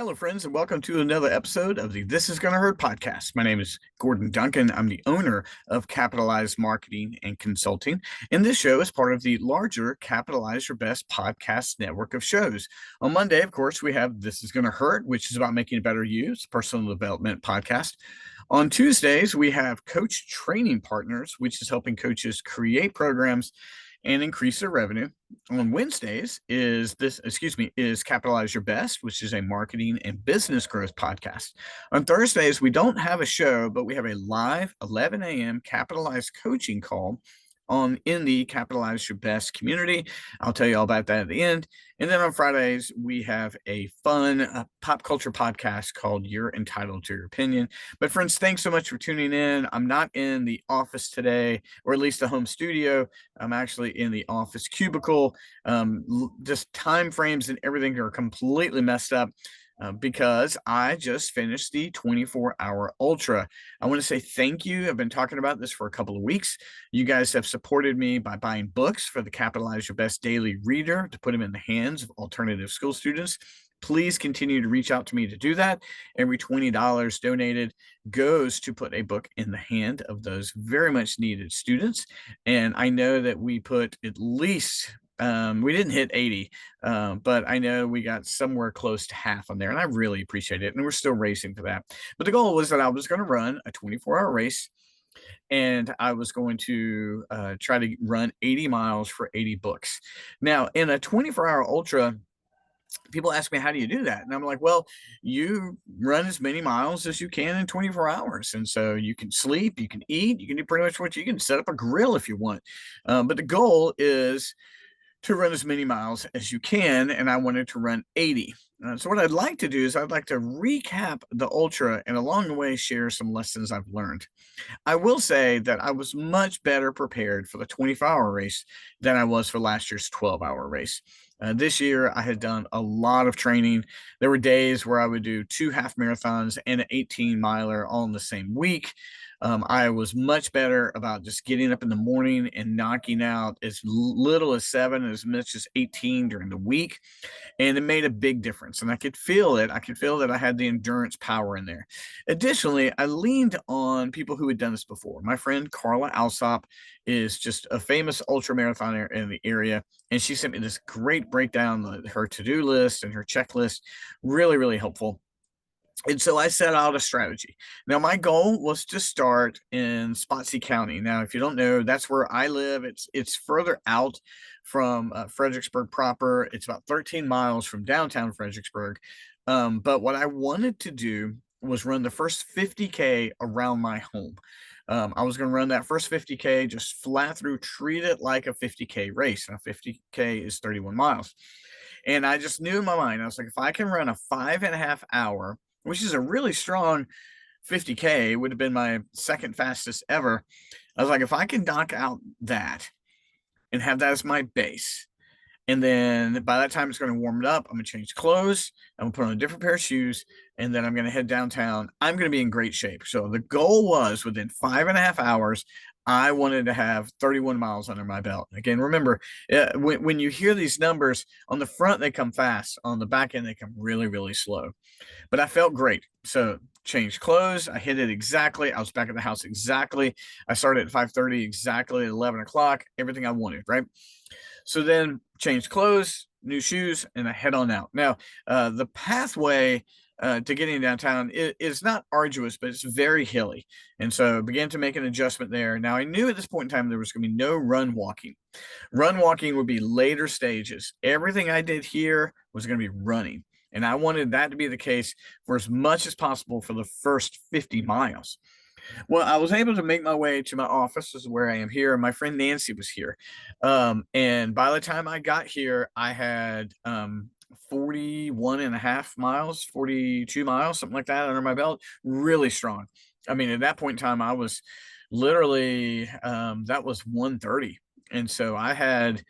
Hello, friends, and welcome to another episode of the This Is Gonna Hurt podcast. My name is Gordon Duncan. I'm the owner of Capitalize Marketing and Consulting, and this show is part of the larger Capitalize Your Best podcast network of shows. On Monday, of course, we have This Is Gonna Hurt, which is about making a better you. It's a personal development podcast. On Tuesdays, we have Coach Training Partners, which is helping coaches create programs and increase their revenue. On Wednesdays is Capitalize Your Best, which is a marketing and business growth podcast. On Thursdays, we don't have a show, but we have a live 11 a.m. Capitalize coaching call in the Capitalize Your Best community. I'll tell you all about that at the end. And then on Fridays, we have a fun pop culture podcast called You're Entitled to Your Opinion. But friends, thanks so much for tuning in. I'm not in the office today, or at least the home studio. I'm actually in the office cubicle. Just time frames and everything are completely messed up. Because I just finished the 24-hour ultra. I want to say thank you. I've been talking about this for a couple of weeks. You guys have supported me by buying books for the Capitalize Your Best Daily Reader to put them in the hands of alternative school students. Please continue to reach out to me to do that. Every $20 donated goes to put a book in the hand of those very much needed students. And I know that we put at least we didn't hit 80, but I know we got somewhere close to half on there, and I really appreciate it. And we're still racing for that. But the goal was that I was going to run a 24-hour race, and I was going to try to run 80 miles for 80 books. Now, in a 24-hour ultra, people ask me, how do you do that? And I'm like, well, you run as many miles as you can in 24 hours. And so you can sleep, you can eat, you can do pretty much what you can set up a grill if you want. But the goal is to run as many miles as you can, and I wanted to run 80. So what I'd like to do is I'd like to recap the ultra and along the way share some lessons I've learned. I will say that I was much better prepared for the 24-hour race than I was for last year's 12-hour race. This year, I had done a lot of training. There were days where I would do 2 half marathons and an 18-miler all in the same week. I was much better about just getting up in the morning and knocking out as little as 7, as much as 18 during the week. And it made a big difference. And I could feel it. I could feel that I had the endurance power in there. Additionally, I leaned on people who had done this before. My friend Carla Alsop is just a famous ultra marathoner in the area. And she sent me this great breakdown of her to-do list and her checklist. Really, really helpful. And so I set out a strategy. Now, my goal was to start in Spotsy County. Now, if you don't know, that's where I live. It's further out from Fredericksburg proper. It's about 13 miles from downtown Fredericksburg. But what I wanted to do was run the first 50K around my home. I was going to run that first 50K just flat through, treat it like a 50K race. Now, 50K is 31 miles. And I just knew in my mind, I was like, if I can run a 5.5 hour, which is a really strong 50K, would have been my second fastest ever. I was like, if I can knock out that and have that as my base, and then by that time it's going to warm it up, I'm going to change clothes, I'm going to put on a different pair of shoes, and then I'm going to head downtown. I'm going to be in great shape. So the goal was within 5.5 hours, I wanted to have 31 miles under my belt. Again, remember, when you hear these numbers, on the front, they come fast. On the back end, they come really, really slow. But I felt great. So changed clothes. I hit it exactly. I was back at the house exactly. I started at 5:30 exactly at 11 o'clock. Everything I wanted, right? So then changed clothes, new shoes, and I head on out. Now, the pathway to getting downtown is not arduous, but it's very hilly. And so I began to make an adjustment there. Now, I knew at this point in time there was going to be no run walking. Run walking would be later stages. Everything I did here was going to be running. And I wanted that to be the case for as much as possible for the first 50 miles. Well, I was able to make my way to my office. This is where I am here. My friend Nancy was here. And by the time I got here, I had 41 and a half miles, 42 miles, something like that under my belt. Really strong. I mean, at that point in time, I was literally, that was 1:30. And so I had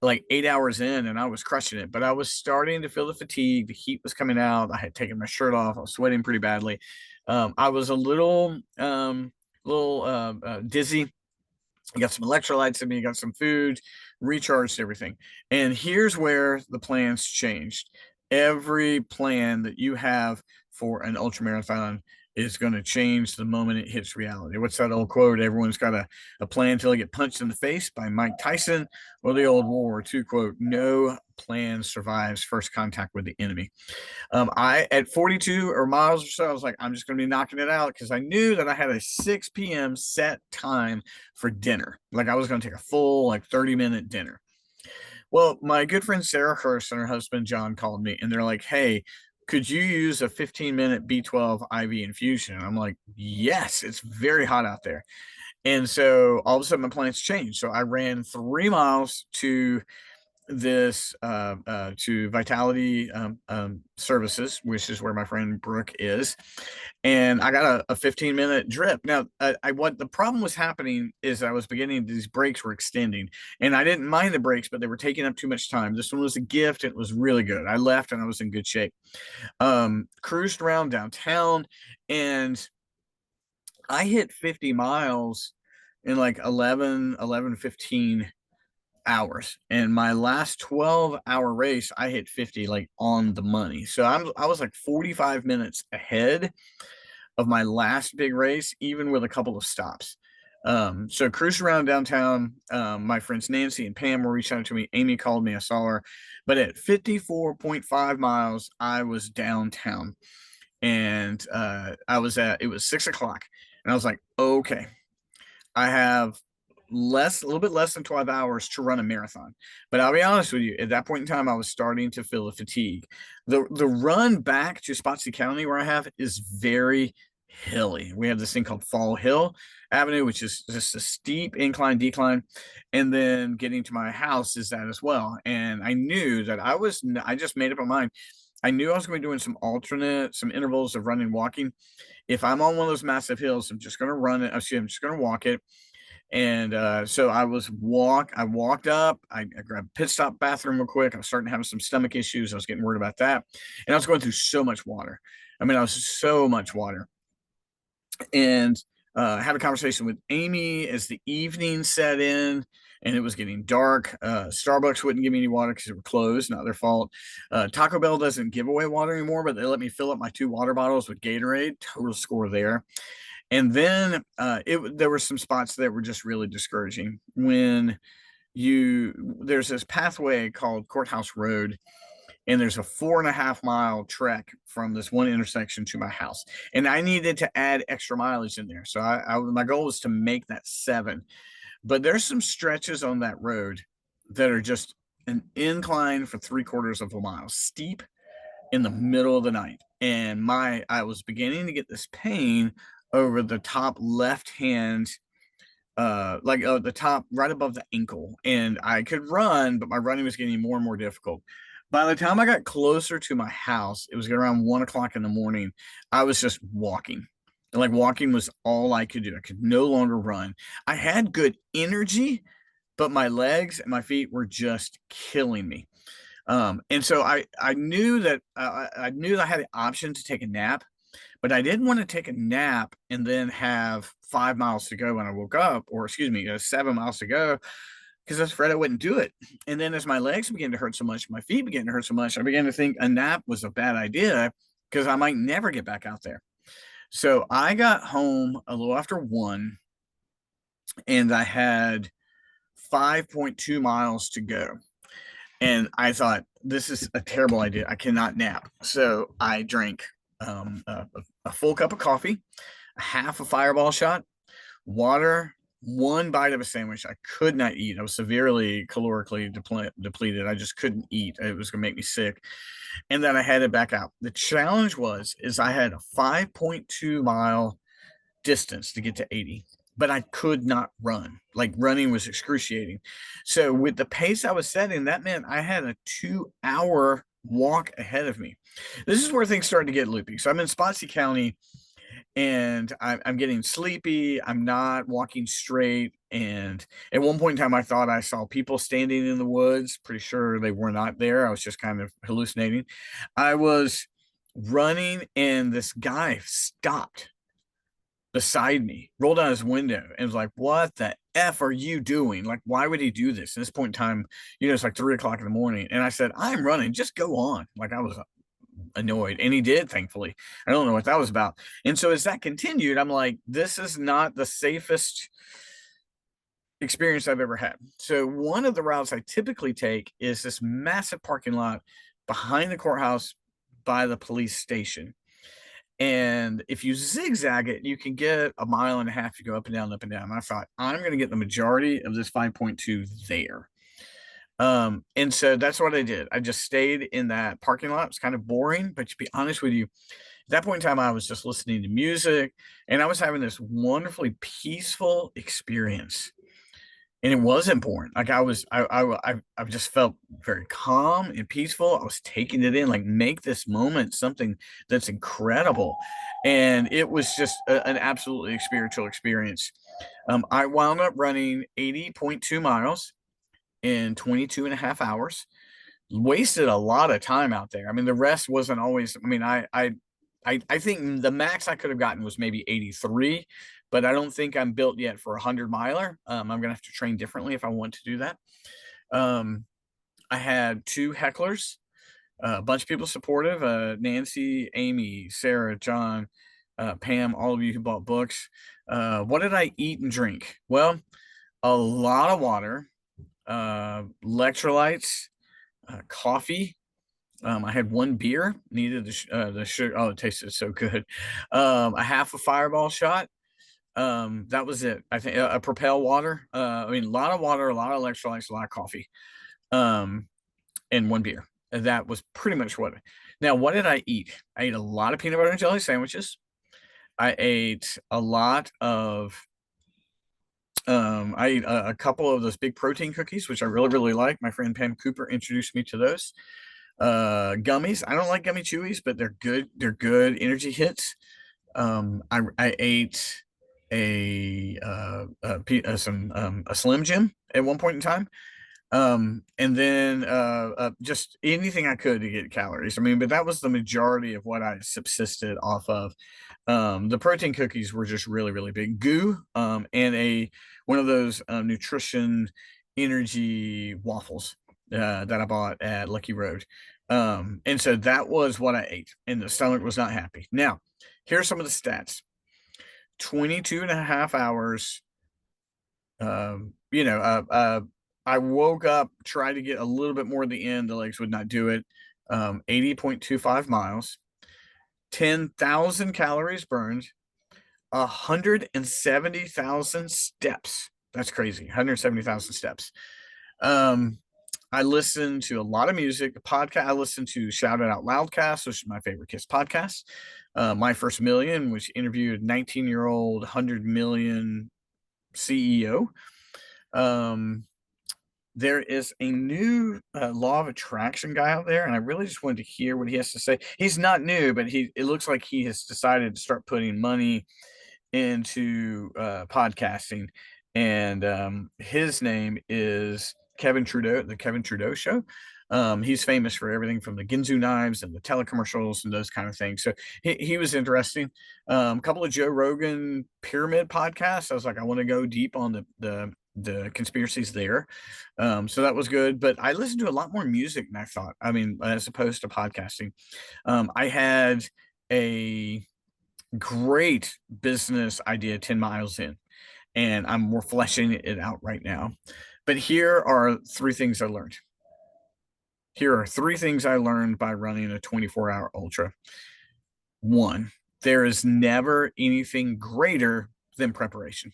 like 8 hours in and I was crushing it, but I was starting to feel the fatigue. The heat was coming out. I had taken my shirt off. I was sweating pretty badly. I was a little dizzy. I got some electrolytes in me, got some food, recharged everything. And here's where the plans changed. every plan that you have for an ultra marathon is going to change the moment it hits reality. What's that old quote? Everyone's got a plan until they get punched in the face, by Mike Tyson, or the old World War II quote, no plan survives first contact with the enemy. I at 42 or miles or so, I was like, I'm just going to be knocking it out, because I knew that I had a 6 p.m. set time for dinner. Like I was going to take a full, like 30-minute dinner. Well, my good friend Sarah Hurst and her husband John called me, and they're like, "Hey, could you use a 15-minute B12 IV infusion?" And I'm like, "Yes, it's very hot out there." And so all of a sudden my plans changed. So I ran 3 miles to Vitality Services, which is where my friend Brooke is, and I got a 15-minute drip. Now, I what the problem was happening is I was beginning, these breaks were extending, and I didn't mind the breaks, but they were taking up too much time. This one was a gift. It was really good. I left and I was in good shape. Cruised around downtown, and I hit 50 miles in like 15 hours. And my last 12-hour race, I hit 50 like on the money. So I was like 45 minutes ahead of my last big race, even with a couple of stops. So cruise around downtown. My friends Nancy and Pam were reaching out to me. Amy called me. I saw her. But at 54.5 miles, I was downtown, and it was 6 o'clock, and I was like, okay, I have a little bit less than 12 hours to run a marathon. But I'll be honest with you, at that point in time, I was starting to feel the fatigue. The run back to Spotsy County, where I have, is very hilly. We have this thing called Fall Hill Avenue, which is just a steep incline decline. And then getting to my house is that as well. And I knew that I just made up my mind. I knew I was going to be doing some intervals of running, walking. If I'm on one of those massive hills, I'm just going to run it. I'm just going to walk it. And so I walked up, I grabbed a pit stop bathroom real quick. I was starting to have some stomach issues. I was getting worried about that. And I was going through so much water. I mean, I was so much water. And had a conversation with Amy as the evening set in and it was getting dark. Starbucks wouldn't give me any water because they were closed, not their fault. Taco Bell doesn't give away water anymore, but they let me fill up my 2 water bottles with Gatorade. Total score there. And then there were some spots that were just really discouraging. There's this pathway called Courthouse Road, and there's a 4.5 mile trek from this one intersection to my house, and I needed to add extra mileage in there. So my goal was to make that 7. But there's some stretches on that road that are just an incline for 3/4 of a mile, steep in the middle of the night. And I was beginning to get this pain over the top left hand, the top right above the ankle. And I could run, but my running was getting more and more difficult. By the time I got closer to my house, it was around 1 o'clock in the morning. I was just walking. And like walking was all I could do. I could no longer run. I had good energy, but my legs and my feet were just killing me. And so I knew that I knew I had the option to take a nap, but I didn't want to take a nap and then have 5 miles to go when I woke up, or excuse me, 7 miles to go, because I was afraid I wouldn't do it. And then as my legs began to hurt so much, my feet began to hurt so much, I began to think a nap was a bad idea because I might never get back out there. So I got home a little after 1, and I had 5.2 miles to go. And I thought, this is a terrible idea. I cannot nap. So I drank a full cup of coffee, a half a Fireball shot, water, 1 bite of a sandwich. I could not eat. I was severely calorically depleted. I just couldn't eat. It was going to make me sick. And then I headed back out. The challenge is I had a 5.2 mile distance to get to 80, but I could not run. Like running was excruciating. So with the pace I was setting, that meant I had a 2-hour walk ahead of me. This is where things started to get loopy. So I'm in Spotsy County, and I'm getting sleepy. I'm not walking straight. And at one point in time, I thought I saw people standing in the woods. Pretty sure they were not there. I was just kind of hallucinating. I was running, and this guy stopped beside me, rolled down his window and was like, "What the F are you doing? Like, why would he do this?" At this point in time, it's like 3 o'clock in the morning. And I said, "I'm running, just go on." Like, I was annoyed. And he did, thankfully. I don't know what that was about. And so as that continued, I'm like, this is not the safest experience I've ever had. So one of the routes I typically take is this massive parking lot behind the courthouse by the police station. And if you zigzag it, you can get a mile and a half. You go up and down, up and down. And I thought, I'm going to get the majority of this 5.2 there. And so that's what I did. I just stayed in that parking lot. It's kind of boring, but to be honest with you, at that point in time, I was just listening to music and I was having this wonderfully peaceful experience. And it wasn't boring. Like I just felt very calm and peaceful. I was taking it in, like make this moment something that's incredible. And it was just an absolutely spiritual experience. I wound up running 80.2 miles in 22 and a half hours. Wasted a lot of time out there. I mean, the rest wasn't always, I mean, I think the max I could have gotten was maybe 83, but I don't think I'm built yet for a 100 miler. I'm gonna have to train differently if I want to do that. Um, I had two hecklers, a bunch of people supportive, Nancy, Amy, Sarah, John, Pam, all of you who bought books. What did I eat and drink? Well, a lot of water, electrolytes, coffee. I had one beer, needed the sugar. Oh, it tasted so good. A half a Fireball shot. That was it. I think a Propel water. I mean, a lot of water, a lot of electrolytes, a lot of coffee, um, and one beer. And that was pretty much what. Now, what did I eat? I ate a lot of peanut butter and jelly sandwiches. I ate a lot of I ate a couple of those big protein cookies, which I really, really like. My friend Pam Cooper introduced me to those. Gummies. I don't like gummy chewies, but they're good. They're good energy hits. I ate a Slim Jim at one point in time. And then just anything I could to get calories. I mean, but that was the majority of what I subsisted off of. The protein cookies were just really, really big. Goo, and a one of those nutrition energy waffles that I bought at Lucky Road. And so that was what I ate, and the stomach was not happy. Now, here's some of the stats: 22 and a half hours. I woke up, tried to get a little bit more at the end. The legs would not do it. 80.25 miles, 10,000 calories burned, 170,000 steps. That's crazy. 170,000 steps. I listened to a lot of music, a podcast. I listened to Shout It Out Loudcast, which is my favorite Kiss podcast. My First Million, which interviewed 19-year-old 100 million CEO. There is a new law of attraction guy out there, and I really just wanted to hear what he has to say. He's not new, but it looks like he has decided to start putting money into podcasting, and his name is Kevin Trudeau, the Kevin Trudeau Show. He's famous for everything from the Ginzu knives and the telecommercials and those kind of things. So he was interesting. A couple of Joe Rogan pyramid podcasts. I was like, I want to go deep on the conspiracies there. So that was good. But I listened to a lot more music than I thought. I mean, as opposed to podcasting. I had a great business idea 10 miles in, and we're fleshing it out right now. But here are three things I learned. Here are three things I learned by running a 24-hour ultra. One, there is never anything greater than preparation.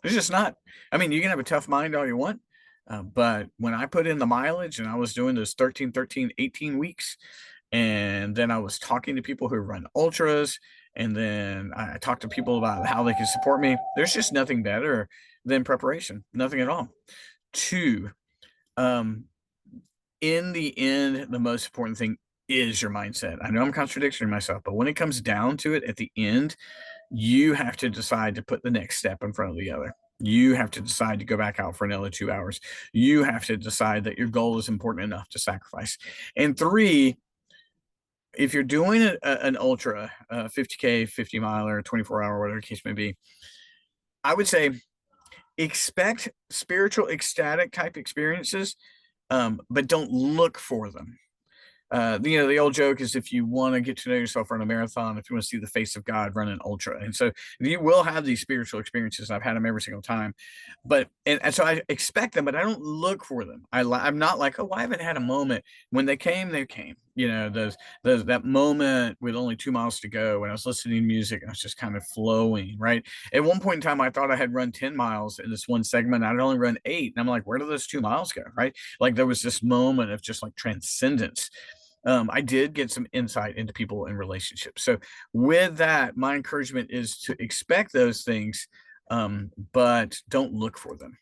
There's just not. I mean, you can have a tough mind all you want, but when I put in the mileage and I was doing those 13, 13, 18 weeks, and then I was talking to people who run ultras, and then I talked to people about how they can support me, there's just nothing better than preparation. Nothing at all. Two, in the end, the most important thing is your mindset. I know I'm contradicting myself, but when it comes down to it, at the end, you have to decide to put the next step in front of the other. You have to decide to go back out for another 2 hours. You have to decide that your goal is important enough to sacrifice. And three, if you're doing an ultra, 50K, 50 miler, 24-hour, whatever the case may be, I would say expect spiritual ecstatic type experiences, but don't look for them. The old joke is if you want to get to know yourself, run a marathon. If you want to see the face of God, run an ultra. And so you will have these spiritual experiences. I've had them every single time, and so I expect them, but I don't look for them. I'm not like, oh, I haven't had a moment. When they came, they came. Those that moment with only 2 miles to go when I was listening to music, I was just kind of flowing. Right at one point in time, I thought I had run 10 miles in this one segment. I'd only run 8, and I'm like, where did those 2 miles go? Right, like there was this moment of just like transcendence. I did get some insight into people and relationships. So with that, my encouragement is to expect those things, but don't look for them.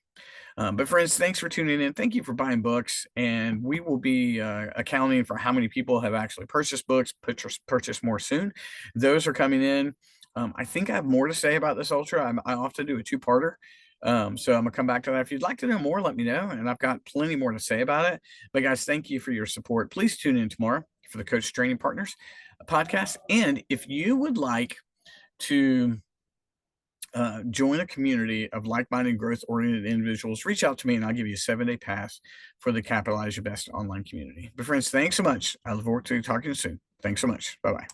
But friends, thanks for tuning in. Thank you for buying books, and we will be accounting for how many people have actually purchased books, purchase more soon. Those are coming in. I think I have more to say about this ultra. I often do a two-parter. So I'm gonna come back to that. If you'd like to know more, let me know. And I've got plenty more to say about it. But guys, thank you for your support. Please tune in tomorrow for the Coach Training Partners podcast. And if you would like to join a community of like-minded, growth-oriented individuals, reach out to me and I'll give you a 7-day pass for the Capitalize Your Best online community. But friends, thanks so much. I look forward to talking to you soon. Thanks so much. Bye-bye.